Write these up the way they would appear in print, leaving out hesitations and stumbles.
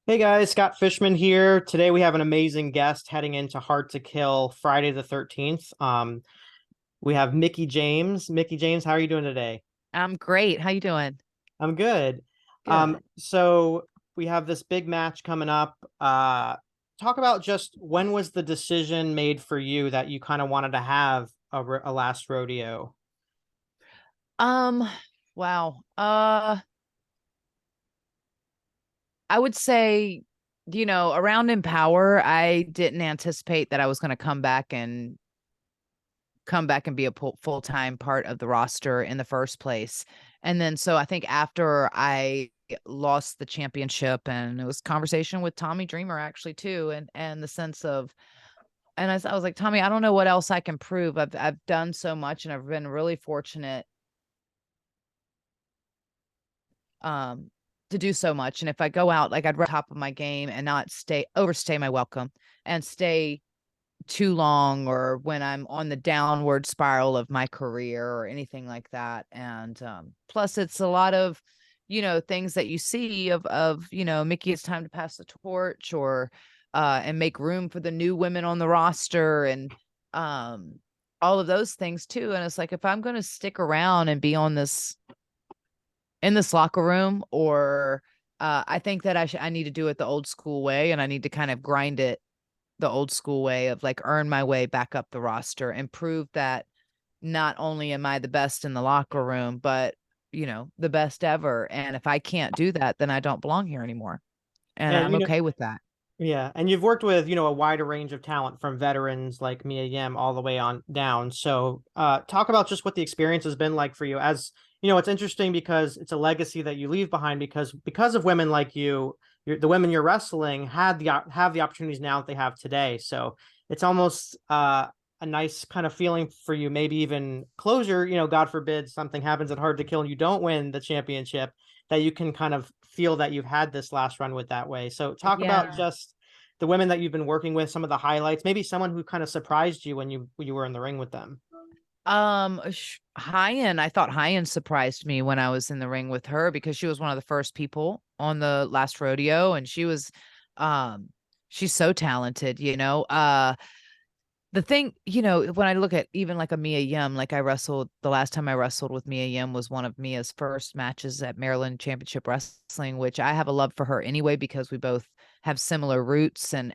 Hey guys, Scott Fishman here. Today we have an amazing guest heading into Hard to Kill Friday the 13th. We have Mickie James. Mickie James, how are you doing today? I'm great. How you doing? I'm good. Good. So we have this big match coming up. Talk about just when was the decision made for you that you kind of wanted to have a last rodeo? Um, wow. I would say, around Empower, I didn't anticipate that I was going to come back and be a full-time part of the roster in the first place. And then so I think after I lost the championship, and it was conversation with Tommy Dreamer actually too, and the sense of, and I was like, Tommy, I don't know what else I can prove. I've done so much, and I've been really fortunate um to do so much. And if I go out, like, I'd run top of my game and not overstay my welcome and stay too long, or when I'm on the downward spiral of my career or anything like that. And plus it's a lot of, things that you see of Mickie, it's time to pass the torch, or and make room for the new women on the roster, and um all of those things too. And it's like, if I'm going to stick around and be on this in this locker room, or I think that I need to do it the old school way, and I need to kind of grind it the old school way of, like, earn my way back up the roster and prove that not only am I the best in the locker room, but the best ever. And if I can't do that, then I don't belong here anymore. And And I'm okay with that. yeah, and you've worked with, a wider range of talent from veterans like Mia Yim all the way on down. So, talk about just what the experience has been like for you. As it's interesting because it's a legacy that you leave behind because of women like you, the women you're wrestling have the opportunities now that they have today. So it's almost a nice kind of feeling for you, maybe even closure. God forbid something happens at Hard to Kill and you don't win the championship, that you can kind of feel that you've had this last run with that way. So talk about Yeah. just the women that you've been working with, some of the highlights, maybe someone who kind of surprised you when you were in the ring with them. Hyen, I thought Hyen surprised me when I was in the ring with her, because she was one of the first people on the last rodeo, and um, she's so talented, the thing, when I look at even like a Mia Yim, like, the last time I wrestled with Mia Yim was one of Mia's first matches at Maryland Championship Wrestling, which I have a love for her anyway, because we both have similar roots, and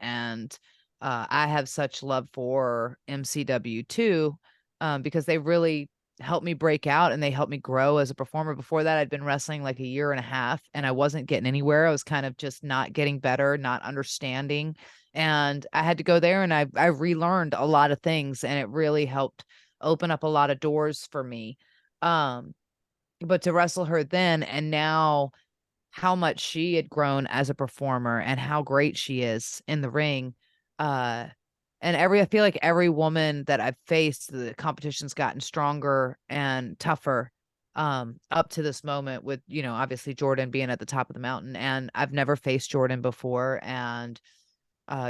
I have such love for MCW too, because they really helped me break out and they helped me grow as a performer. Before that, I'd been wrestling like a year and a half, and I wasn't getting anywhere. I was kind of just not getting better, not understanding, and I had to go there, and I relearned a lot of things, and it really helped open up a lot of doors for me. Um, but to wrestle her then and now, how much she had grown as a performer and how great she is in the ring. Uh, and I feel like every woman that I've faced, the competition's gotten stronger and tougher up to this moment, with, obviously Jordan being at the top of the mountain. And I've never faced Jordan before. And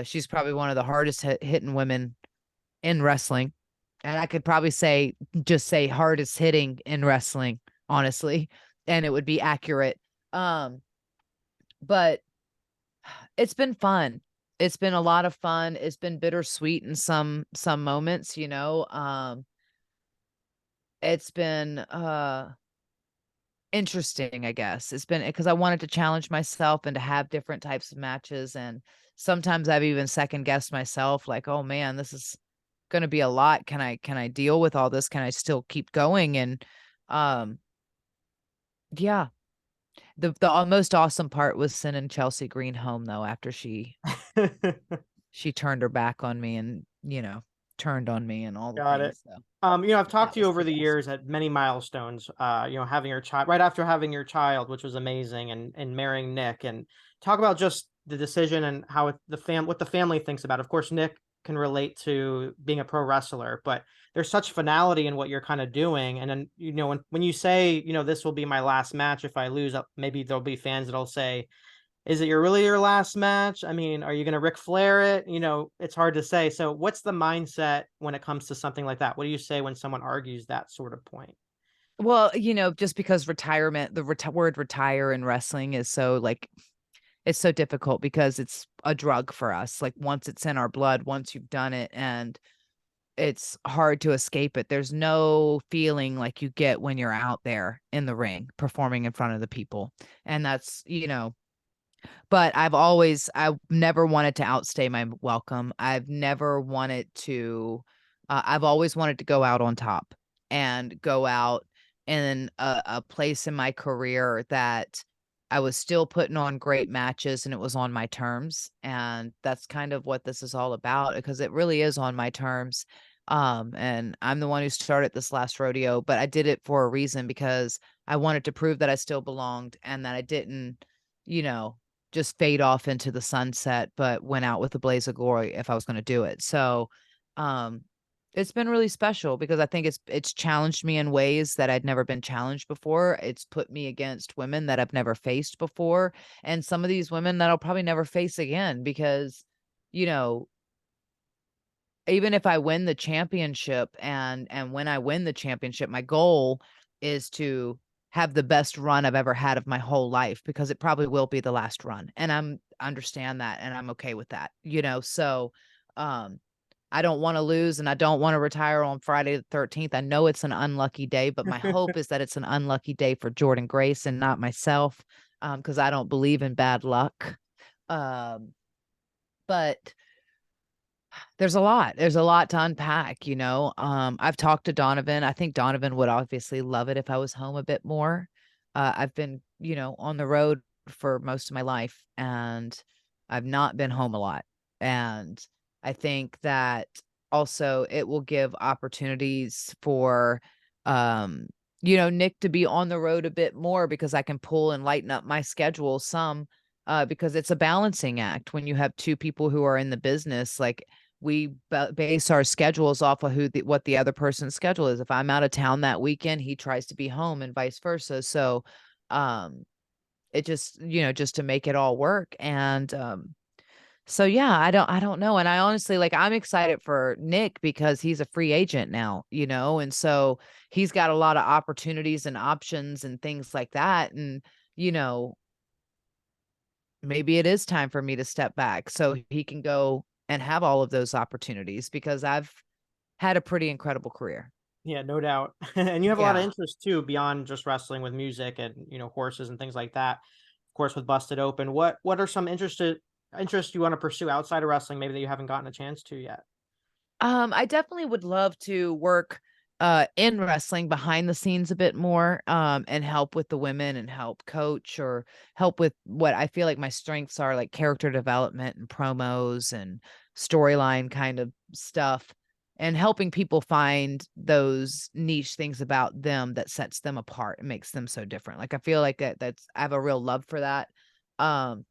she's probably one of the hardest hitting women in wrestling. And I could probably just say hardest hitting in wrestling, honestly, and it would be accurate. Um, but it's been fun. It's been a lot of fun. It's been bittersweet in some moments, it's been interesting, I guess. It's been because I wanted to challenge myself and to have different types of matches. And sometimes I've even second guessed myself, like, oh man, this is gonna be a lot. Can I deal with all this? Can I still keep going? And um yeah. The most awesome part was sending Chelsea Green home, though, after she turned her back on me, and, turned on me and all the Got it. things. So I've talked that to you was over the the best. years at many milestones, having your child right after having your child, which was amazing, and marrying Nick, and talk about just the decision and how what the family thinks about it. Of course, Nick can relate to being a pro wrestler, but there's such finality in what you're kind of doing. And then, when you say, this will be my last match if I lose, maybe there'll be fans that'll say, is it your last match? I mean, are you going to Ric Flair it? It's hard to say. So, what's the mindset when it comes to something like that? What do you say when someone argues that sort of point? Well, just because retirement, the word retire in wrestling is so, like, it's so difficult because it's a drug for us. Like once it's in our blood, once you've done it, and it's hard to escape it. There's no feeling like you get when you're out there in the ring performing in front of the people. And that's, but I've never wanted to outstay my welcome. I've never wanted to, I've always wanted to go out on top and go out in a place in my career that I was still putting on great matches and it was on my terms. And that's kind of what this is all about, because it really is on my terms. And I'm the one who started this last rodeo, but I did it for a reason, because I wanted to prove that I still belonged and that I didn't, you know, just fade off into the sunset, but went out with a blaze of glory if I was going to do it. So, um, it's been really special because I think it's challenged me in ways that I'd never been challenged before. It's put me against women that I've never faced before, and some of these women that I'll probably never face again, because, you know, even if I win the championship, and when I win the championship, my goal is to have the best run I've ever had of my whole life, because it probably will be the last run. And I'm understand that, and I'm okay with that, So um I don't want to lose, and I don't want to retire on Friday the 13th. I know it's an unlucky day, but my hope is that it's an unlucky day for Jordan Grace and not myself, because I don't believe in bad luck. Um but there's a lot to unpack. I've talked to Donovan. I think Donovan would obviously love it if I was home a bit more. I've been, on the road for most of my life, and I've not been home a lot. And I think that also it will give opportunities for, um, Nick to be on the road a bit more, because I can pull and lighten up my schedule some, because it's a balancing act when you have two people who are in the business. Like, we base our schedules off of what the other person's schedule is. If I'm out of town that weekend, he tries to be home, and vice versa. So, um, it just, just to make it all work. And, so yeah, I don't know. And I honestly, like, I'm excited for Nick because he's a free agent now, and so he's got a lot of opportunities and options and things like that. And, you know, maybe it is time for me to step back so he can go and have all of those opportunities, because I've had a pretty incredible career. Yeah, no doubt. And you have a lot of Yeah. interest too beyond just wrestling, with music and, horses and things like that. Of course, with Busted Open, what are some interests you want to pursue outside of wrestling, maybe that you haven't gotten a chance to yet? I definitely would love to work in wrestling behind the scenes a bit more, and help with the women and help coach, or help with what I feel like my strengths are, like character development and promos and storyline kind of stuff, and helping people find those niche things about them that sets them apart and makes them so different. Like, I feel like that's I have a real love for that. Um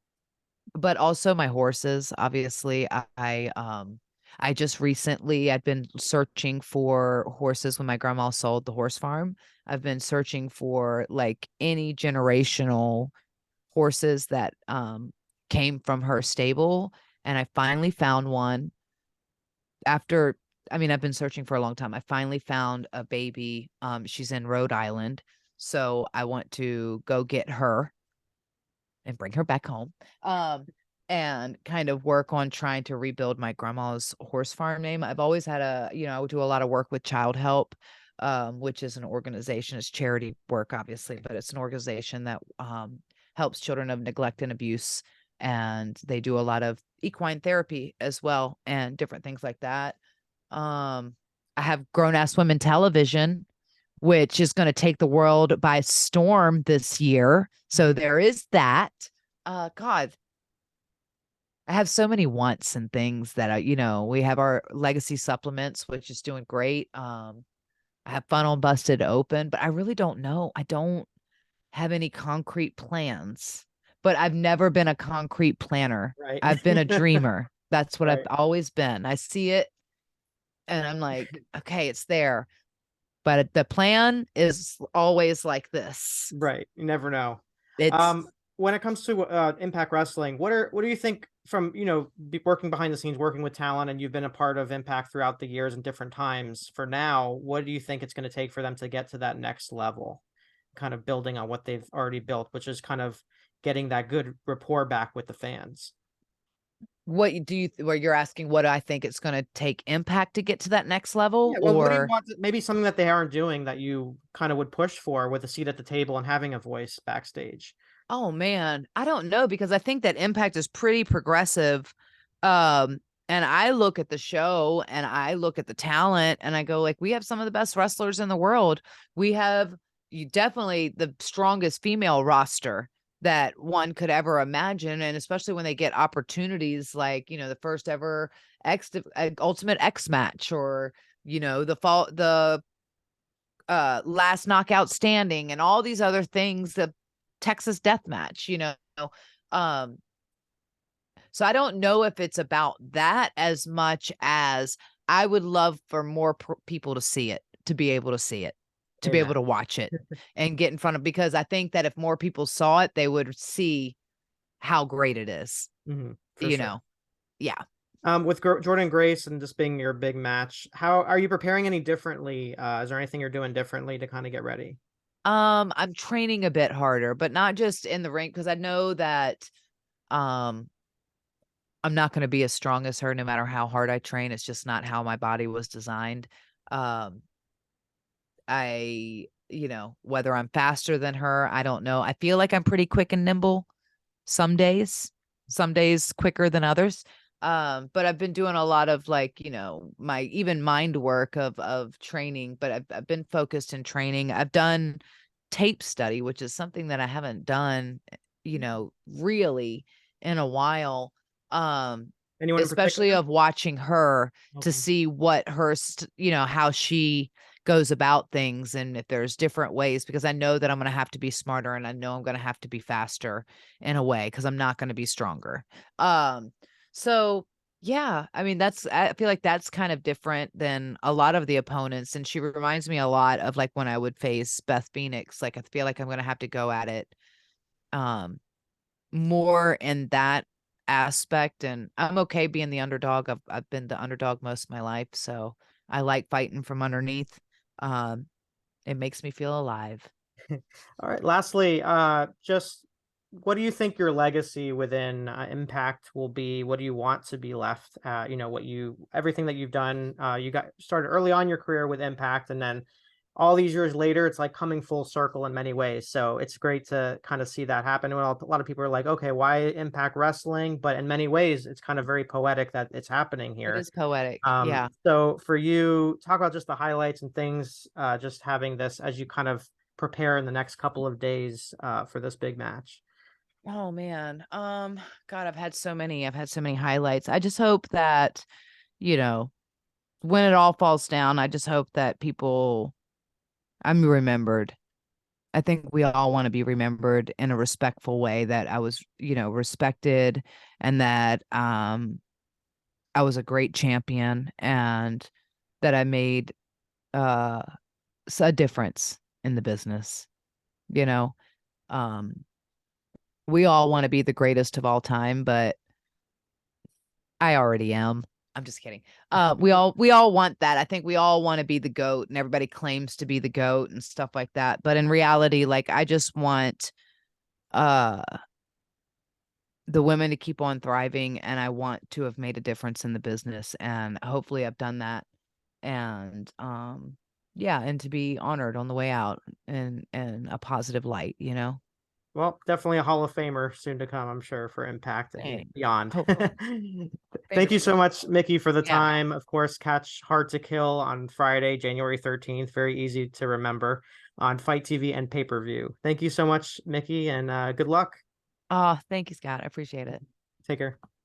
but also my horses, obviously. I just recently I'd been searching for horses when my grandma sold the horse farm. I've been searching for, like, any generational horses that, came from her stable, and I finally found one after, I mean, I've been searching for a long time. I finally found a baby. She's in Rhode Island, so I want to go get her and bring her back home. And kind of work on trying to rebuild my grandma's horse farm name. I've always had I do a lot of work with Child Help, which is an organization. It's charity work, obviously, but it's an organization that helps children of neglect and abuse. And they do a lot of equine therapy as well and different things like that. Um, I have Grown Ass Women Television, which is going to take the world by storm this year. So there is that. God, I have so many wants and things that we have our legacy supplements, which is doing great. I have fun on Busted Open, but I really don't know. I don't have any concrete plans, but I've never been a concrete planner. Right. I've been a dreamer. That's what I've Right. always been. I see it and I'm like, okay, it's there. But the plan is always like this. Right. You never know. It's When it comes to Impact Wrestling, what do you think from, working behind the scenes, working with talent, and you've been a part of Impact throughout the years and different times for now, what do you think it's going to take for them to get to that next level, kind of building on what they've already built, which is kind of getting that good rapport back with the fans. What do you, where you're asking what I think it's going to take Impact to get to that next level, Yeah, well, what do you or want? Maybe something that they aren't doing that you kind of would push for with a seat at the table and having a voice backstage. oh man, I don't know, because I think that Impact is pretty progressive. Um, and I look at the show and I look at the talent and I go like, we have some of the best wrestlers in the world. We have you definitely the strongest female roster that one could ever imagine. And especially when they get opportunities like, the first ever Ultimate X match, or, the last knockout standing and all these other things, the Texas death match, um so I don't know if it's about that as much as I would love for more people to see it, to be able to see it, to be able Amen. to watch it and get in front of, because I think that if more people saw it, they would see how great it is, For sure. Yeah. With Jordan Grace and just being your big match, how are you preparing any differently? Is there anything you're doing differently to kind of get ready? I'm training a bit harder, but not just in the ring, because I know that um I'm not going to be as strong as her no matter how hard I train. It's just not how my body was designed. Um, whether I'm faster than her, I don't know. I feel like I'm pretty quick and nimble some days quicker than others. But I've been doing a lot of like, my even mind work of training, but I've been focused in training. I've done tape study, which is something that I haven't done, really in a while. Um, Anyone in Especially particular? of watching her to Okay. see what her, how she goes about things, and if there's different ways, because I know that I'm going to have to be smarter, and I know I'm going to have to be faster in a way, because I'm not going to be stronger. So yeah, I mean, I feel like that's kind of different than a lot of the opponents. And she reminds me a lot of like when I would face Beth Phoenix. Like, I feel like I'm going to have to go at it, um, more in that aspect. And I'm okay being the underdog. I've been the underdog most of my life. So I like fighting from underneath. Um, it makes me feel alive. All right. Lastly, just what do you think your legacy within Impact will be? What do you want to be left? Everything that you've done, you got started early on in your career with Impact, and then all these years later, it's like coming full circle in many ways. So it's great to kind of see that happen. Well, a lot of people are like, okay, why Impact Wrestling? But in many ways, it's kind of very poetic that it's happening It here. is poetic. Yeah. So for you, talk about just the highlights and things, just having this as you kind of prepare in the next couple of days for this big match. Oh man. God, I've had so many. I've had so many highlights. I just hope that, you know, when it all falls down, I just hope that I'm remembered. I think we all want to be remembered in a respectful way, that I was, respected, and that I was a great champion, and that I made uh a difference in the business. You know, um we all want to be the greatest of all time, but I already am. I'm just kidding. We all want that. I think we all want to be the GOAT, and everybody claims to be the GOAT and stuff like that. But in reality, like, I just want uh the women to keep on thriving, and I want to have made a difference in the business, and hopefully I've done that. And yeah, and to be honored on the way out in a positive light. Well, definitely a Hall of Famer soon to come, I'm sure, for Impact and Dang. beyond. Hopefully. Thank Fingers you so crossed. much, Mickie, for the Yeah. time. Of course, catch Hard to Kill on Friday, January 13th. Very easy to remember on Fight TV and pay-per-view. Thank you so much, Mickie, and good luck. Oh, thank you, Scott. I appreciate it. Take care.